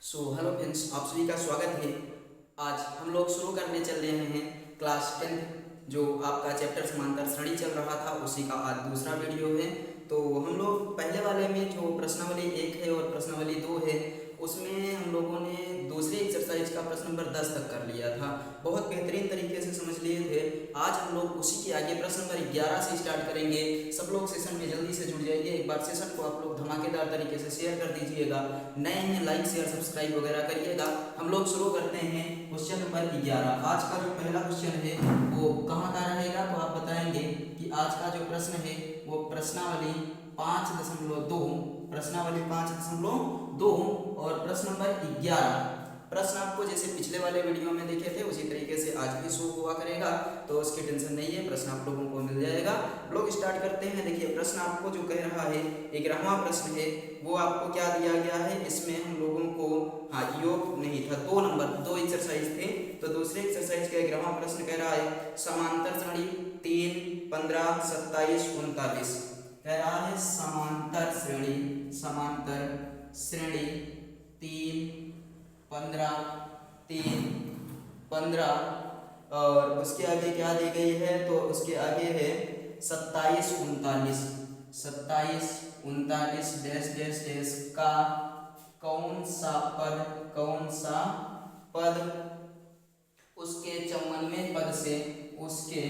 Hello friends, आप सभी का स्वागत है। आज हम लोग शुरू करने चल रहे हैं क्लास 10 जो आपका चैप्टर समांतर श्रेणी चल रहा था उसी का आज दूसरा वीडियो है। तो हम लोग पहले वाले में जो प्रश्नावली 1 है और प्रश्नावली 2 है उसमें हम लोगों ने दूसरे एक्सरसाइज का प्रश्न नंबर 10 तक कर लिया था, बहुत बेहतरीन तरीके से समझ लिए थे। आज हम लोग उसी के आगे प्रश्न नंबर 11 से स्टार्ट करेंगे। सब लोग सेशन में जल्दी से जुड़ जाइए। एक बार सेशन को आप लोग धमाकेदार तरीके से शेयर कर दीजिएगा। नए हैं लाइक शेयर सब्सक्राइब वगैरह करिएगा। हम लोग शुरू करते हैं क्वेश्चन नंबर 11। आज का जो पहला क्वेश्चन है वो कहाँ का रहेगा, तो आप बताएंगे कि आज का जो प्रश्न है वो प्रश्नावली 5.2 और प्रश्न नंबर 11। प्रश्न आपको जैसे पिछले वाले वीडियो में देखे थे उसी तरीके से आज भी शो हुआ करेगा, तो उसकी टेंशन नहीं है, प्रश्न आप लोगों को मिल जाएगा। लोग स्टार्ट करते हैं। देखिए प्रश्न आपको जो कह रहा है 11वां प्रश्न है वो आपको क्या दिया गया है, इसमें हम लोगों को योग नहीं था, 2 नंबर 2 एक्सरसाइज थे। तो दूसरे एक्सरसाइज का 11वां प्रश्न कह रहा है समांतर श्रेणी 3, 15, 27, 39 कह रहा है समांतर श्रेणी 3, 15 और उसके आगे क्या दी गई है, तो उसके आगे है 27, 39 डैश डैश डैश का कौन सा पद उसके 54वें पद से उसके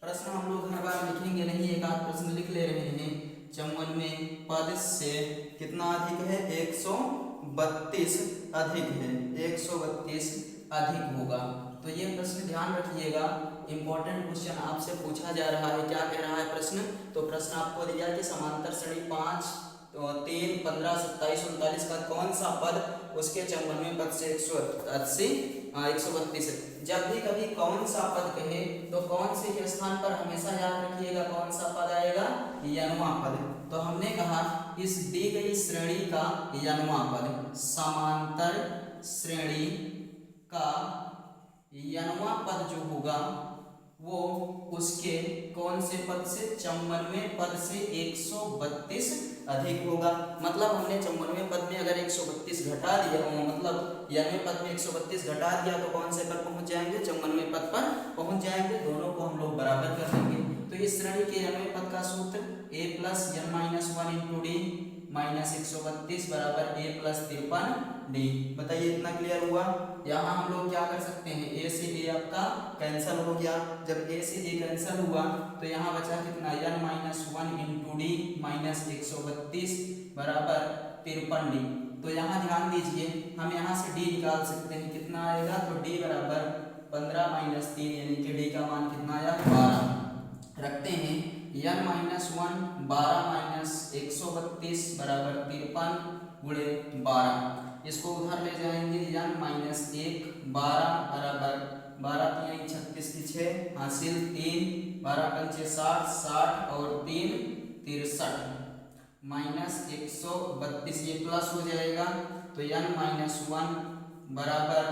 प्रश्न हम लोग हर बार लिखेंगे नहीं, एक आध प्रश्न लिख ले रहे हैं। 54वें पद से कितना अधिक है, 132 अधिक है, 132 अधिक होगा। तो ये प्रश्न ध्यान रखिएगा, इंपॉर्टेंट क्वेश्चन आपसे पूछा जा रहा है। क्या कह रहा है प्रश्न, तो प्रश्न आपको दिया कि समांतर श्रेणी 5, 3, 15, 27, 39 का कौन सा पद उसके 54वें पद से 132 है। जब भी कभी कौन सा पद कहे तो कौन से के स्थान पर हमेशा याद रखिएगा कौन सा पद आएगा, यनवा पद। तो हमने कहा इस दी गई श्रेणी का यनवा पद, समांतर श्रेणी का यनवा पद जो होगा वो उसके कौन से पद से, 54वें पद से 132 अधिक होगा। मतलब हमने 54वें पद में अगर 132 घटा दिया, मतलब 91वें पद में 132 घटा दिया तो कौन से पर पहुंच जाएंगे, 54वें पद पर पहुंच जाएंगे। दोनों को हम लोग बराबर कर देंगे। तो इस श्रेणी के 91वें पद का सूत्र a + n - 1 × d -132 बराबर a + 53d। बताइए इतना क्लियर हुआ। यहाँ हम लोग क्या कर सकते हैं, a से a आपका कैंसिल हो गया। जब a से a कैंसिल हुआ तो यहाँ बचा कितना, n - 1 × d -132 बराबर 53d। तो यहाँ ध्यान दीजिए हम यहाँ से d निकाल सकते हैं, कितना आएगा, तो d बराबर 15 - 3 यानी कि d का मान कितना आया, 12 रखते हैं। n - 1 12 - 132 बराबर 53 × 12। इसको उधर ले जाएंगे, n - 1 12 बराबर 12 3 36 की 6 हासिल 3 12 पंचे 60 60 और 3 63 -132 ये प्लस हो जाएगा। तो n - 1 बराबर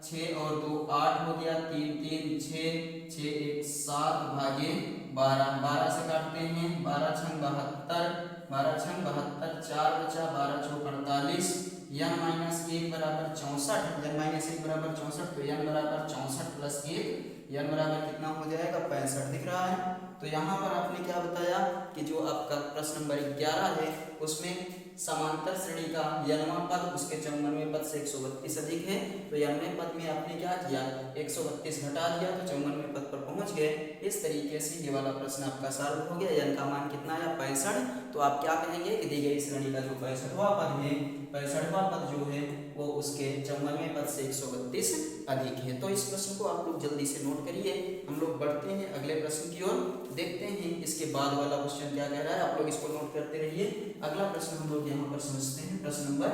6 और 2 8 हो गया, 3 3 6 6 1 7 भागे 12 12 से काटते हैं, 12 छंग 72 12 छंग 72 4 बचा 12 चौक 48 n - 1 बराबर 64 n - 1 बराबर 64 तो n बराबर 64 + 1 n बराबर कितना हो जाएगा, 65 दिख रहा है। तो यहाँ पर आपने क्या बताया कि जो आपका प्रश्न नंबर 11 है उसमें समांतर श्रेणी का यनवा पद उसके 54वें पद से 132 अधिक है। तो यनवें पद में आपने क्या किया, 132 घटा दिया तो 54वें पद पर पहुंच गए। इस तरीके से ये वाला प्रश्न आपका सॉल्व हो गया। n का मान कितना आया, 65। तो आप क्या कहेंगे कि दी गई श्रेणी का जो 65वां पद है, 65वां पद जो है वो उसके 54वें पद से 132 अधिक है। तो इस प्रश्न को आप लोग जल्दी से नोट करिए। हम लोग बढ़ते हैं अगले प्रश्न की ओर, देखते हैं इसके बाद वाला क्वेश्चन क्या कह रहा है। आप लोग इसको नोट करते रहिए। अगला प्रश्न हम लोग यहाँ पर समझते हैं, प्रश्न नंबर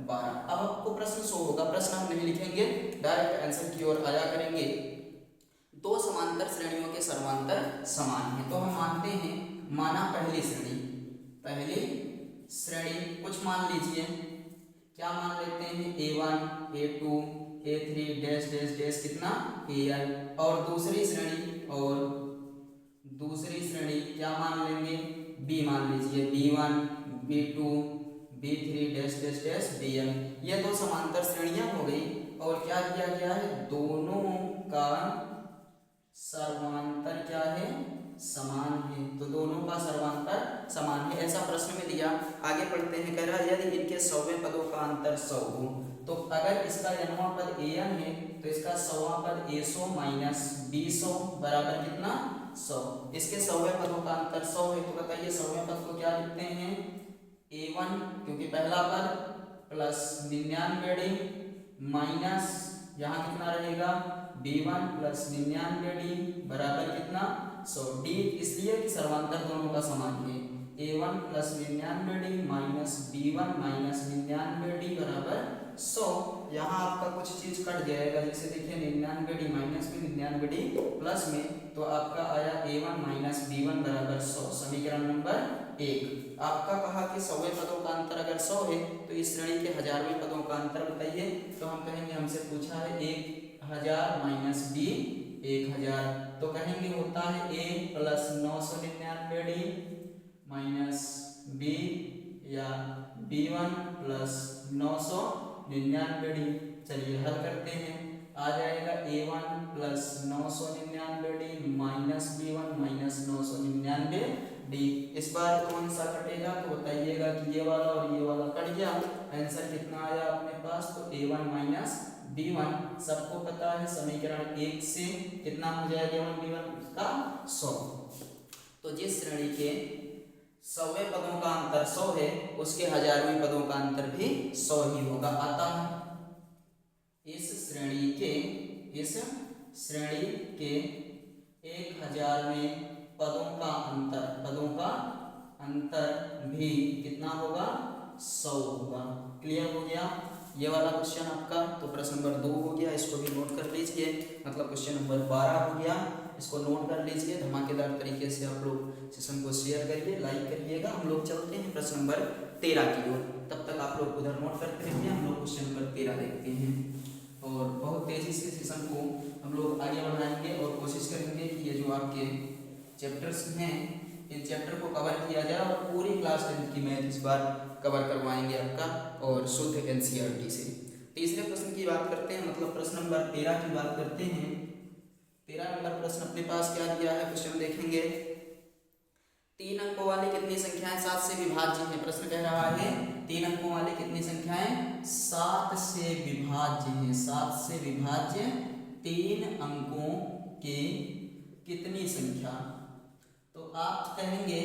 12। अब आपको प्रश्न शो होगा, प्रश्न हम नहीं लिखेंगे, डायरेक्ट आंसर की ओर आया करेंगे। दो समांतर श्रेणियों के सर्वांतर समान है। तो हम मानते हैं, माना पहली श्रेणी कुछ मान लीजिए, क्या मान लेते हैं, a1 a2 a3 dash dash dash कितना, an। और दूसरी श्रेणी क्या मान लेंगे, b मान लीजिए, b1 b2 B3 dash dash dash BN। ये दो समांतर श्रेणियां हो गई और क्या किया गया है, दोनों का सर्वांतर क्या है, समान है। तो दोनों का सर्वांतर समान है, ऐसा प्रश्न में दिया। आगे पढ़ते हैं, कह रहा है यदि इनके 100वें पदों का अंतर 100 हो, तो अगर इसका n वां पद an है तो इसका 100वां पद a100 माइनस b100 बराबर कितना, 100। इसके 100वें पदों का अंतर 100 है, तो बताइए 100वें पद को क्या लिखते हैं, a1 क्योंकि पहला पद प्लस 99d माइनस यहाँ कितना रहेगा b1 प्लस 99d बराबर कितना 100। d इसलिए कि सर्वांतर दोनों का समान है, a1 plus 99d minus b1 minus 99d बराबर 100। यहाँ आपका कुछ चीज कट जाएगा, जैसे देखिए 99d माइनस में 99d प्लस में, तो आपका आया a1 माइनस b1 बराबर 100। समीकरण नंबर 1। आपका कहा कि 100वें पदों का अंतर अगर 100 है तो इस श्रेणी के 1000वें पदों का अंतर बताइए। तो हम कहेंगे हमसे पूछा है 1000 माइनस b 1000, तो कहेंगे होता है a plus 999d minus b या b1 प्लस 999d। चलिए हल करते हैं, आ जाएगा a1 plus 999d minus b1 minus 999d। इस बार कौन सा कटेगा, तो बताइएगा कि ये वाला और ये वाला कट गया। आंसर कितना आया अपने पास, तो a1 माइनस b1 सबको पता है समीकरण 1 से कितना हो जाएगा a1 b1 का 100। तो जिस श्रेणी के 100वें पदों का अंतर 100 है उसके 1000वें पदों का अंतर भी 100 ही होगा। आता है इस श्रेणी के 1000वें पदों का अंतर भी कितना होगा, 100 होगा। क्लियर हो गया ये वाला क्वेश्चन आपका। तो प्रश्न नंबर 2 हो गया, इसको भी नोट कर लीजिए, मतलब क्वेश्चन नंबर 12 हो गया, इसको नोट कर लीजिए। धमाकेदार तरीके से आप लोग सेशन को शेयर करिए, लाइक करिएगा। हम लोग चलते हैं प्रश्न नंबर 13 की ओर, तब तक आप लोग उधर नोट करते रहिए। हम लोग क्वेश्चन नंबर 13 देखते हैं और बहुत तेजी से सेशन को हम लोग आगे बढ़ाएंगे और कोशिश करेंगे कि ये जो आपके चैप्टर्स हैं इन चैप्टर को कवर किया जाए और पूरी क्लास 10 की मैथ इस बार कवर करवाएंगे आपका, और शुद्ध एनसीईआरटी से। तीसरे प्रश्न की बात करते हैं, मतलब प्रश्न नंबर 13 की बात करते हैं। 13 नंबर प्रश्न अपने पास क्या दिया है, क्वेश्चन देखेंगे। 3 अंकों वाली कितनी संख्याएं 7 से विभाज्य हैं। प्रश्न कह रहा है 3 अंकों वाली कितनी संख्याएं 7 से विभाज्य हैं। 7 से विभाज्य 3 अंकों की कितनी संख्या। तो आप कहेंगे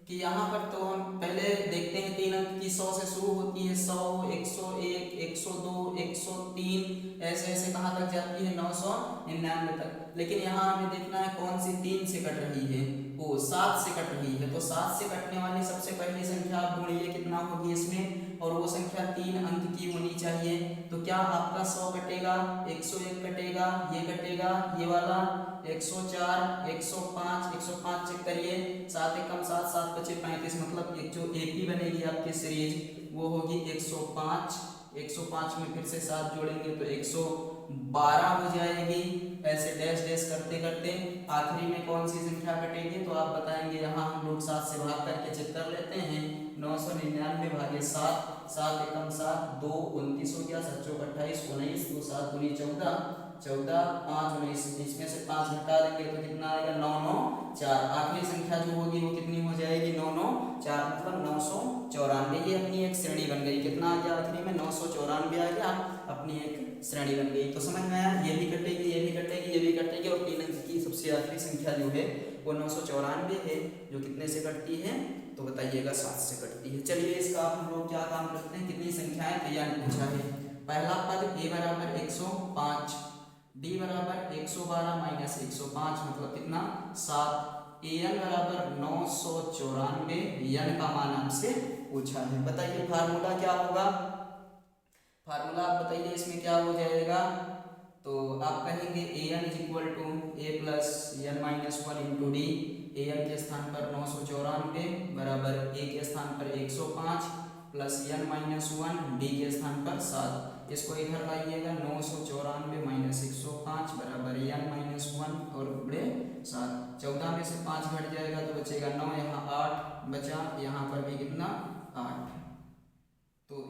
कि यहाँ पर तो हम पहले देखते हैं 3 अंक की 100 से शुरू होती है, 100, 101, 102, 103 ऐसे ऐसे कहाँ तक जाती है 999 तक। लेकिन यहाँ हमें देखना है कौन सी 3 से कट रही है, वो 7 से कट रही है। तो 7 से कटने वाली सबसे पहली संख्या आप ढूंढिए कितना होगी इसमें, और वो संख्या 3 अंक की होनी चाहिए। तो क्या आपका 100 कटेगा, 101 कटेगा, ये कटेगा, ये वाला 104, 105, 105 चेक करिए, 7 एकम 7, 7 बचे 35, मतलब एक जो एपी बनेगी आपकी सीरीज वो होगी 105। 105 में फिर से 7 जोड़ेंगे तो 112 हो जाएगी। ऐसे डैश डैश करते करते आखिरी में कौन सी संख्या कटेगी, तो आप बताएंगे। यहाँ हम लोग 7 से भाग करके चेक कर लेते हैं, 999 भागे 7, 7 एकम 7, 2 29 हो गया, 7 चौक 28, 19, 2 7 दूनी 14, 14 5 19, इसमें से 5 घटा देंगे तो कितना आएगा 994। आखिरी संख्या जो होगी वो कितनी हो जाएगी 994, मतलब 994। ये अपनी एक श्रेणी बन गई। कितना आ गया आखिरी में 994 आ गया, अपनी एक श्रेणी बन गई। तो समझ में आया, ये भी कटेगी, ये भी कटेगी, ये भी कटेगी, और 3 अंक की सबसे आखिरी संख्या जो है वो 994 है, जो कितने से कटती है, तो बताइएगा 7 से कटती है। चलिए इसका हम लोग क्या काम करते हैं, कितनी संख्याएं तैयार पूछा है। पहला पद a बराबर 105, d बराबर 112 माइनस 105 मतलब कितना 7, an बराबर 994, n का मान हमसे पूछा है। बताइए फार्मूला क्या होगा, फार्मूला आप बताइए इसमें क्या हो जाएगा। तो आप कहेंगे an is equal to a plus n minus 1 into D. an के स्थान पर 994 बराबर a के स्थान पर 105 प्लस n माइनस 1 d के स्थान पर 7। इसको इधर लाइएगा, 994 माइनस 105 बराबर n माइनस 1 और बड़े 7। 14 में से 5 घट जाएगा तो बचेगा 9, यहाँ 8 बचा, यहाँ पर भी कितना 8।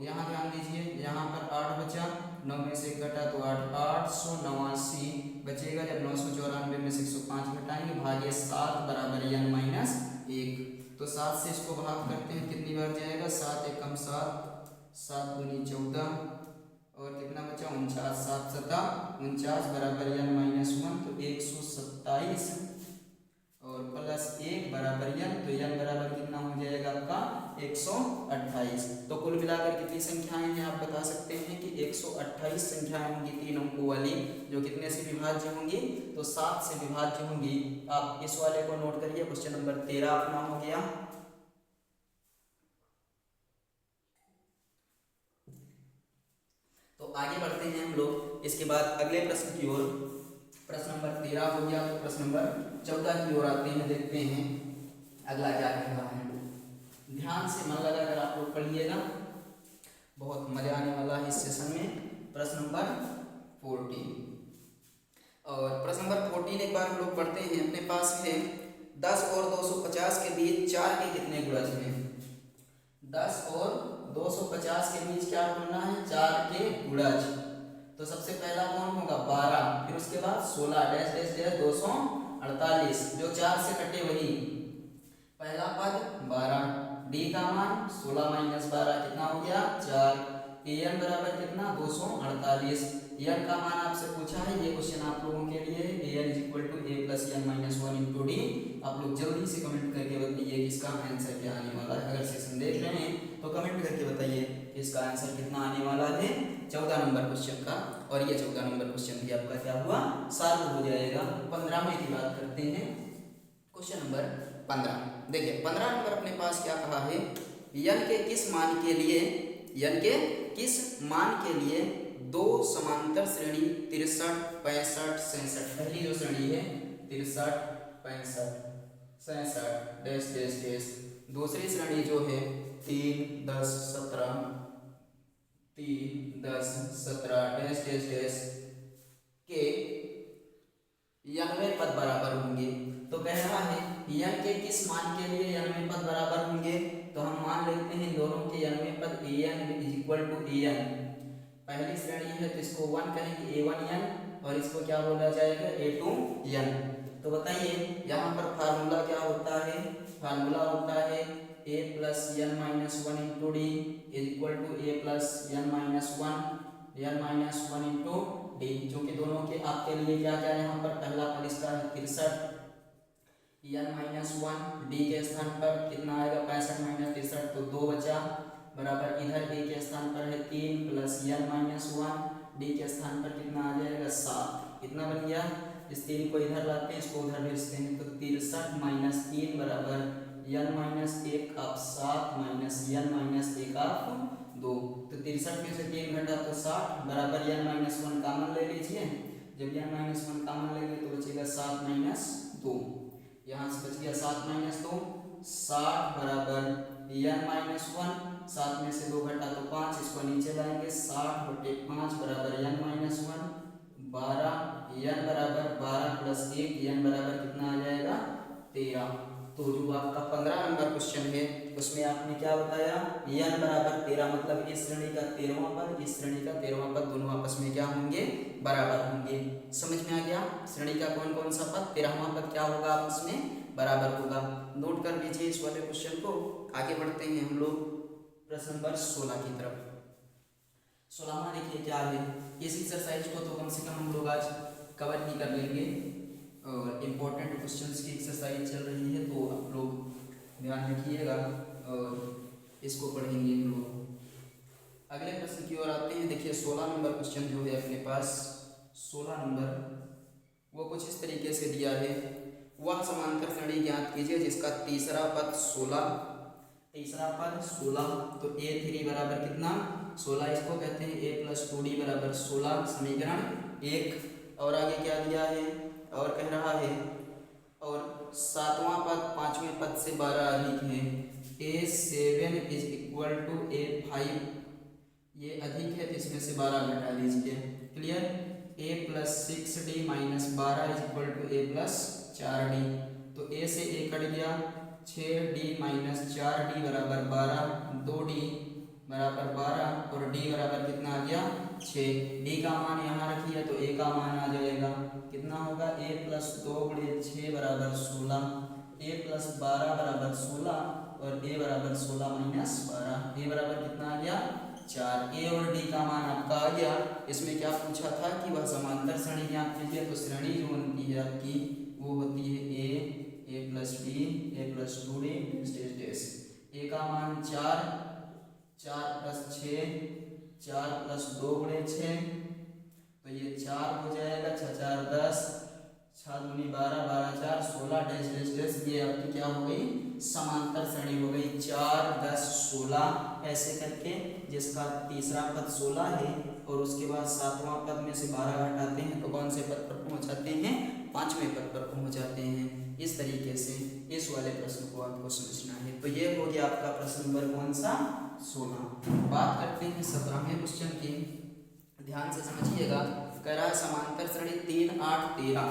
यहाँ ध्यान दीजिए, यहाँ पर 8 बचा, 9 में से कटा तो 8, 889 बचेगा। जब 994 में से 105 घटाएंगे भागे 7 बराबर n माइनस 1। तो 7 से इसको भाग करते हैं, कितनी बार जाएगा, 7 एकम 7, 7 दूनी 14 और कितना बचा 49, 7 सता 49 बराबर n माइनस 1, तो 127 और प्लस 1 बराबर n, तो n बराबर कितना हो जाएगा आपका 128। तो कुल मिलाकर कितनी संख्याएं हैं आप बता सकते हैं कि 128 संख्याएं होंगी 3 अंकों वाली, जो कितने से विभाज्य होंगी, तो 7 से विभाज्य होंगी। आप इस वाले को नोट करिए, क्वेश्चन नंबर 13 अपना हो गया। तो आगे बढ़ते हैं हम लोग इसके बाद अगले प्रश्न की ओर। प्रश्न नंबर 13 हो गया, तो प्रश्न नंबर 14 की ओर आते हैं, देखते हैं अगला क्या कह रहा है। ध्यान से मन लगाकर आप लोग पढ़िएगा, बहुत मजा आने वाला है इस सेशन में। प्रश्न नंबर 14, और प्रश्न नंबर 14 एक बार हम लोग पढ़ते हैं। अपने पास है 10 और 250 के बीच 4 के कितने गुणज हैं। 10 और 250 के बीच क्या ढूंढना है, 4 के गुणज। तो सबसे पहला कौन होगा, 12, फिर उसके बाद 16 डैश डैश डैश 248, जो 4 से कटे वही। पहला पद 12, डी का मान 16 माइनस 12 कितना हो गया 4, एन बराबर कितना 248। एन का मान आपसे पूछा है, ये क्वेश्चन आप लोगों के लिए N is equal to A plus N minus 1 into D. आप लोग जल्दी से कमेंट करके बताइए कि इसका आंसर क्या आने वाला है। अगर सेशन देख रहे हैं तो कमेंट करके बताइए कि इसका आंसर कितना आने वाला है 14 नंबर क्वेश्चन का। और ये 14 नंबर क्वेश्चन भी आपका क्या हुआ, सॉल्व हो जाएगा। 15वें की बात करते हैं, क्वेश्चन नंबर 15। देखिए 15 नंबर अपने पास क्या कहा है, n के किस मान के लिए, n के किस मान के लिए दो समांतर श्रेणी 63, 65, 67, पहली जो श्रेणी है 63, 65, 67 डैश डैश डैश, दूसरी श्रेणी जो है 3, 10, 17, 3, 10, 17 डैश डैश डैश के 90 पद बराबर होंगे। तो कह रहा है n के किस मान के लिए 90 पद बराबर होंगे। तो हम मान लेते हैं दोनों के 90 पद an is equal to an। पहली श्रेणी है तो इसको 1 कहेंगे a1n, और इसको क्या बोला जाएगा a2n। तो बताइए यहाँ पर फार्मूला क्या होता है, फार्मूला होता है a plus n minus 1 into D is equal to a plus n minus 1 into D, जो कि दोनों के आपके लिए क्या क्या है यहाँ पर, पहला पद इसका है 63, n माइनस 1 डी के स्थान पर कितना आएगा 65 माइनस 63, तो 2 बचा, बराबर इधर a के स्थान पर है 3 प्लस n माइनस 1 डी के स्थान पर कितना आ जाएगा 7, कितना बन गया। इस 3 को इधर लाते हैं, इसको उधर भेजते हैं, तो 63 माइनस 3 बराबर n माइनस 1 आप 7 माइनस n माइनस 1 आप 2। तो 63 में से 3 घटा तो 60 बराबर n माइनस 1 कामन ले लीजिए। जब n माइनस 1 कामन लेंगे तो बचेगा 7 माइनस 2, यहाँ से बच गया 7 माइनस 2, 60 बराबर n माइनस 1, 7 में से 2 घटा तो 5, इसको नीचे लाएंगे 60/5 बराबर n माइनस 1, 12, n बराबर 12 प्लस 1, n बराबर कितना आ जाएगा 13। तो जो आपका 15 नंबर क्वेश्चन है उसमें आपने क्या बताया, n बराबर 13, मतलब इस श्रेणी का 13वां पद, इस श्रेणी का 13वां पद दोनों आपस में क्या होंगे, बराबर होंगे। समझ में आ गया, श्रेणी का कौन कौन सा पद 13वां पद क्या होगा आपस में बराबर होगा। नोट कर लीजिए इस वाले क्वेश्चन को। आगे बढ़ते हैं हम लोग प्रश्न नंबर 16 की तरफ। 16वां देखिए क्या है, इस एक्सरसाइज को तो कम से कम हम लोग आज कवर ही कर लेंगे, और इम्पोर्टेंट क्वेश्चंस की एक्सरसाइज चल रही है, तो आप लोग ध्यान रखिएगा और इसको पढ़ेंगे हम लोग। अगले प्रश्न की ओर आते हैं। देखिए 16 नंबर क्वेश्चन जो है अपने पास, 16 नंबर वो कुछ इस तरीके से दिया है, वह समांतर श्रेणी ज्ञात कीजिए जिसका तीसरा पद 16, तीसरा पद 16, तो a3 बराबर कितना 16, इसको कहते हैं a प्लस 2d बराबर 16, समीकरण 1। और आगे क्या दिया है, और कह रहा है और 7वां पद 5वें पद से 12 अधिक है, a7 is equal to a5, ये अधिक है तो इसमें से 12 घटा लीजिए। Clear, a plus 6d minus 12 is equal to a plus 4d, तो a से a कट गया, 6d माइनस 4d बराबर 12, 2d बराबर 12 और डी बराबर कितना आ गया 6। डी का मान यहाँ रखिए तो ए का मान आ जाएगा कितना होगा a प्लस 2 गुणे 6 बराबर 16, a प्लस 12 बराबर 16 और a बराबर 16 माइनस 12, a बराबर कितना आ गया 4। a और d का मान आपका आ गया। इसमें क्या पूछा था कि वह समांतर श्रेणी ज्ञात कीजिए, तो श्रेणी जो बनती है आपकी वो होती है a plus b a plus 2d dash dash. a का मान 4 प्लस 6 4 प्लस 2 गुणे 6 तो ये 4 हो जाएगा 6 4 10 6 दूनी 12 12 4 16 डैश डैश डैश। ये आपकी क्या हो गई समांतर श्रेणी हो गई 4 10 16 ऐसे करके, जिसका तीसरा पद 16 है और उसके बाद सातवां पद में से 12 घटाते हैं तो कौन से पद पर पहुंच जाते हैं पांचवें पद पर पहुंच जाते हैं। इस तरीके से इस वाले प्रश्न को आपको समझना है। तो ये हो गया आपका प्रश्न नंबर कौन सा 16। बात करते हैं 17वें क्वेश्चन की, ध्यान से समझिएगा। कह रहा है समांतर श्रेणी 3 8 13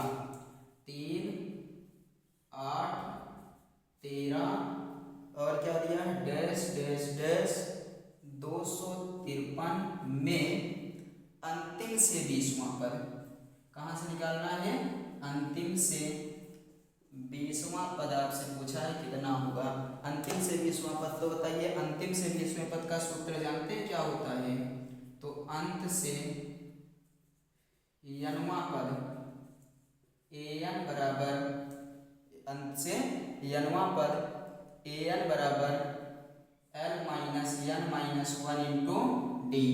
3 8 13 और क्या दिया है डैश डैश डैश 253 में अंतिम से 20वां पद कहाँ से निकालना है, अंतिम से 20वां पद आपसे पूछा है कितना होगा। अंतिम से 20वां पद तो बताइए, अंतिम से 20वें पद का सूत्र जानते हैं क्या होता है, तो अंत से यनवां पद an बराबर, अंत से यनवां पद an बराबर l minus n minus 1 into D.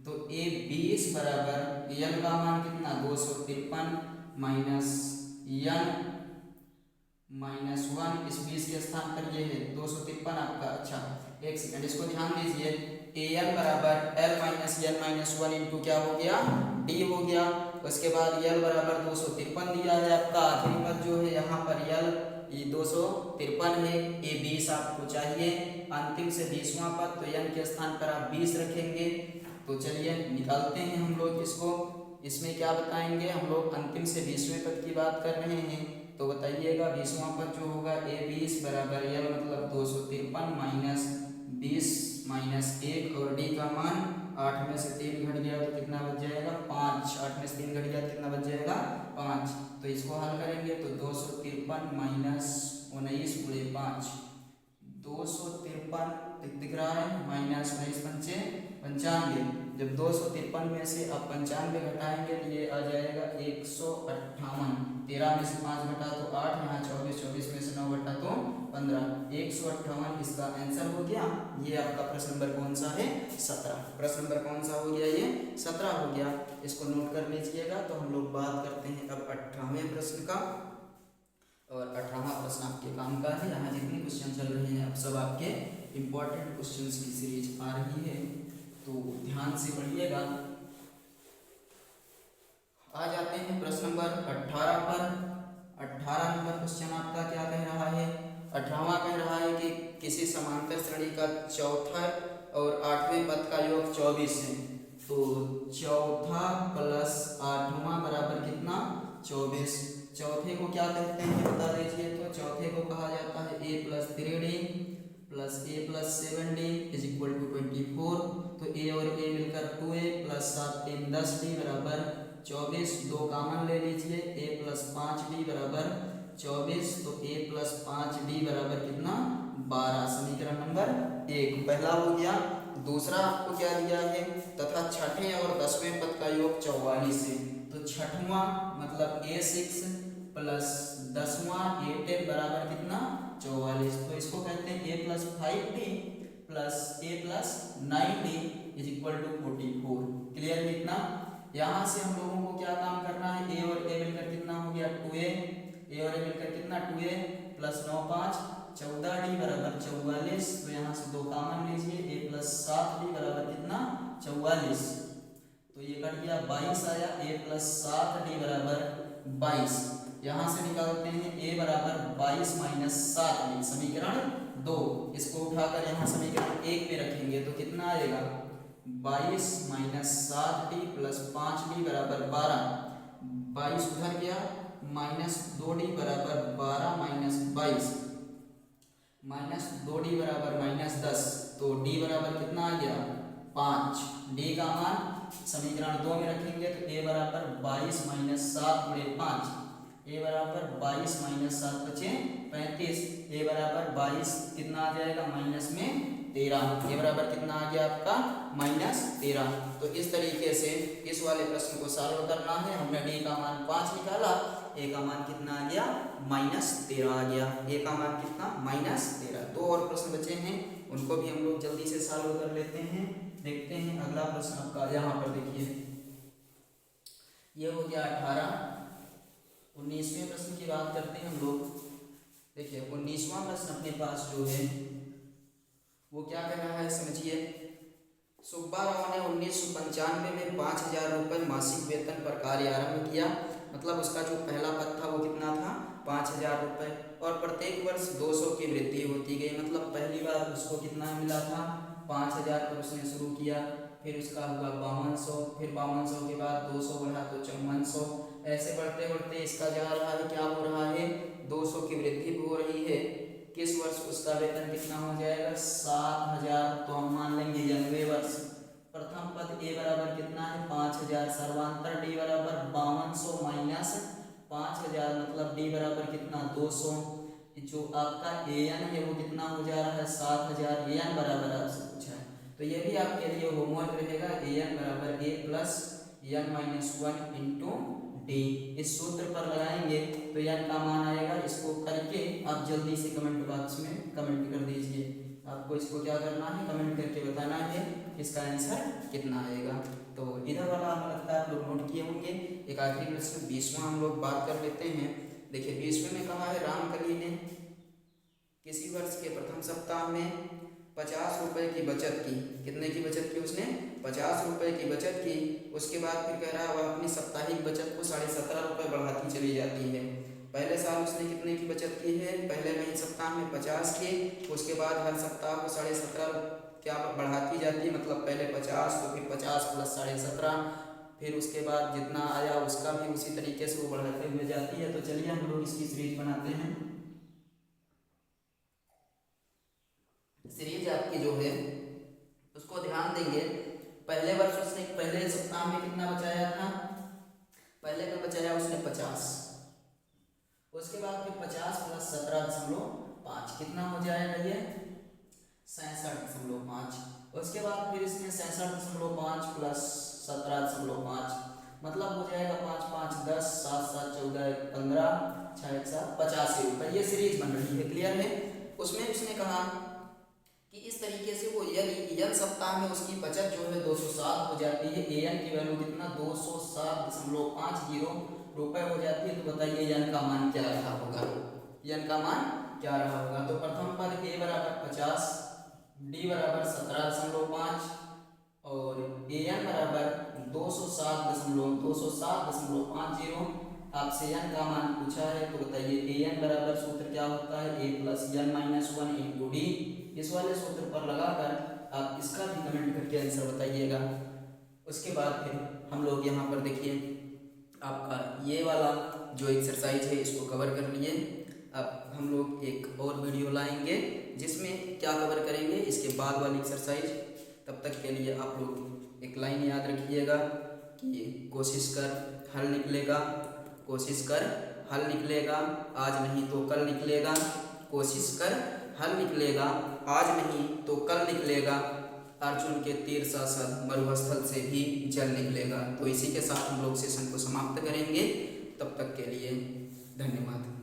तो a 20 बराबर n का मान कितना 253 माइनस n माइनस 1, इस 20 के स्थान पर ये है 253 आपका। अच्छा एक सेकंड इसको ध्यान दीजिए, an बराबर l minus n minus 1 into क्या हो गया d हो गया। उसके बाद l बराबर 253 दिया है आपका, आखिरी पद जो है यहाँ पर l ये 253 है, a 20 आपको चाहिए, अंतिम से 20वां पद तो n के स्थान पर आप 20 रखेंगे। तो चलिए निकालते हैं हम लोग इसको। इसमें क्या बताएंगे हम लोग, अंतिम से 20वें पद की बात कर रहे हैं तो बताइएगा 20वां पद जो होगा a 20 बराबर l मतलब 253 माइनस 20 माइनस 1 और d का मान 8 में से 3 घट गया तो कितना बच जाएगा 5, 8 में से 3 घट गया तो कितना बच जाएगा 5। तो इसको हल करेंगे तो 253 माइनस 19 गुणे 5 253 दिख रहा है माइनस 19 पंचे 95। जब 253 में से आप 95 घटाएंगे तो ये आ जाएगा 158। 13 में से 5 घटा तो 8, यहाँ 24, 24 में से 9 घटा तो 15, 158 इसका आंसर हो गया। ये आपका प्रश्न नंबर कौन सा है 17। प्रश्न नंबर कौन सा हो गया ये 17 हो गया, इसको नोट कर लीजिएगा। तो हम लोग बात करते हैं अब 18वें प्रश्न का, और 18वां प्रश्न आपके काम का है। यहाँ जितने क्वेश्चन चल रहे हैं अब सब आपके इम्पोर्टेंट क्वेश्चंस की सीरीज आ रही है, तो ध्यान से पढ़िएगा। आ जाते हैं प्रश्न नंबर 18 पर। 18 नंबर क्वेश्चन आपका क्या कह रहा है, 18वां कह रहा है कि किसी समांतर श्रेणी का चौथा और 8वें पद का योग 24 है। तो चौथा प्लस 8वां बराबर कितना 24। चौथे को क्या कहते हैं बता दीजिए, तो चौथे को कहा जाता है a plus 3d plus a plus 7d is equal to 24। तो a और a मिलकर 2a प्लस 7 3 10d बराबर 24। 2 कामन ले लीजिए, a प्लस 5d बराबर 24। तो a प्लस 5d बराबर कितना 12। समीकरण नंबर 1 पहला हो गया। दूसरा आपको क्या दिया है, तथा छठे और 10वें पद का योग 44 है। तो छठवां मतलब a6 प्लस 10वां a10 बराबर कितना 44। तो इसको कहते हैं a plus 5d plus a plus 9d is equal to 44। Clear कितना, यहाँ से हम लोगों को क्या काम करना है, a और a मिलकर कितना हो गया 2a, a और a मिलकर कितना 2a प्लस 9 5 14d बराबर 44। तो यहाँ से 2 कामन लीजिए, a प्लस 7d बराबर कितना 44। तो ये कट गया 22 आया, a प्लस 7d बराबर 22। यहाँ से निकालते हैं a बराबर 22 माइनस 7d समीकरण 2। इसको उठाकर यहाँ समीकरण 1 में रखेंगे तो कितना आएगा 22 माइनस 7d प्लस 5d बराबर 12। 22 उधर गया, माइनस 2d बराबर 12 माइनस 22 -2d बराबर -10, तो d बराबर कितना आ गया 5। d का मान समीकरण 2 में रखेंगे तो a बराबर 22 - 7 × 5, a बराबर 22 - 7 बचे 35, a बराबर 22 कितना आ जाएगा माइनस में 13, ये बराबर कितना आ गया आपका -13। तो इस तरीके से इस वाले प्रश्न को सॉल्व करना है। हमने d का मान 5 निकाला, a का मान कितना आ गया -13 आ गया, a का मान कितना -13। दो और प्रश्न बचे हैं, उनको भी हम लोग जल्दी से सॉल्व कर लेते हैं। देखते हैं अगला प्रश्न आपका यहाँ पर देखिए, ये हो गया 18। 19वें प्रश्न की बात करते हैं हम लोग। देखिए 19वां प्रश्न अपने पास जो है वो क्या कह रहा है समझिए। सुब्बा राव ने 1995 में 5000 रुपये मासिक वेतन पर कार्य आरंभ किया। मतलब उसका जो पहला पद था वो कितना था 5000 रुपये, और प्रत्येक वर्ष 200 की वृद्धि होती गई। मतलब पहली बार उसको कितना मिला था 5000 पर उसने शुरू किया, फिर उसका हुआ 5200, फिर 5200 के बाद 200 बढ़ा तो 5400, ऐसे बढ़ते बढ़ते इसका जा रहा है क्या हो रहा है 200 की वृद्धि हो रही है। किस वर्ष उसका वेतन कितना हो जाएगा 7000, तो हम मान लेंगे 90वें वर्ष। प्रथम पद a बराबर कितना है 5000, सर्वांतर d बराबर 5200 माइनस 5000, मतलब d बराबर कितना 200। जो आपका an है वो कितना हो जा रहा है 7000, an बराबर आपसे पूछा है, तो ये भी आपके लिए होमवर्क रहेगा। an बराबर a plus n minus 1 into D, इस सूत्र पर लगाएंगे तो n का मान आएगा। इसको करके आप जल्दी से कमेंट बॉक्स में कमेंट कर दीजिए। आपको इसको क्या करना है कमेंट करके बताना है इसका आंसर कितना आएगा। तो इधर वाला हमें लगता है आप लोग नोट किए होंगे। एक आखिरी प्रश्न 20वां हम लोग बात कर लेते हैं। देखिए 20वें में कहा है रामकली ने किसी वर्ष के प्रथम सप्ताह में 50 रुपये की बचत की। कितने की बचत की उसने 50 रुपये की बचत की। उसके बाद फिर कह रहा है वह अपनी साप्ताहिक बचत को 17.5 रुपये बढ़ाती चली जाती है। पहले साल उसने कितने की बचत की है, पहले महीने सप्ताह में 50 की, उसके बाद हर सप्ताह को 17.5 क्या बढ़ाती जाती है। मतलब पहले 50 तो फिर 50 प्लस 17.5, फिर उसके बाद जितना आया उसका भी उसी तरीके से वो बढ़ाते हुए जाती है। तो चलिए हम लोग इसकी सीरीज बनाते हैं। सीरीज आपकी जो है उसको ध्यान देंगे। पहले वर्ष उसने पहले सप्ताह में कितना बचाया था, पहले में बचाया उसने 50, उसके बाद फिर 50 प्लस 17.5 कितना हो जाएगा ये 66.5। उसके बाद फिर इसमें 66.5 प्लस 17.5 मतलब हो जाएगा 5 5 10 7 7 14 15 6 1 7 85 रुपये। ये सीरीज बन रही है, क्लियर है। उसमें उसने कहा कि इस तरीके से वो यदि सप्ताह में उसकी बचत जो है 207 हो जाती है, an की वैल्यू कितना 207.50 रुपये हो जाती है। तो बताइए n का मान क्या रहा होगा, n का मान क्या रहा होगा। तो प्रथम पद a बराबर 50, d बराबर 17.5 और an बराबर 207.50। आपसे n का मान पूछा है तो बताइए an बराबर सूत्र क्या होता है a plus n minus 1 into D. इस वाले सूत्र पर लगाकर आप इसका भी कमेंट करके आंसर बताइएगा। उसके बाद फिर हम लोग यहाँ पर देखिए आपका ये वाला जो एक्सरसाइज है इसको कवर कर लिए। अब हम लोग एक और वीडियो लाएंगे जिसमें क्या कवर करेंगे इसके बाद वाली एक्सरसाइज। तब तक के लिए आप लोग एक लाइन याद रखिएगा कि कोशिश कर हल निकलेगा, कोशिश कर हल निकलेगा, आज नहीं तो कल निकलेगा। कोशिश कर हल निकलेगा, आज नहीं तो कल निकलेगा। अर्जुन के तीर शासन मरुस्थल से भी जल निकलेगा। तो इसी के साथ हम लोग सेशन को समाप्त करेंगे। तब तक के लिए धन्यवाद।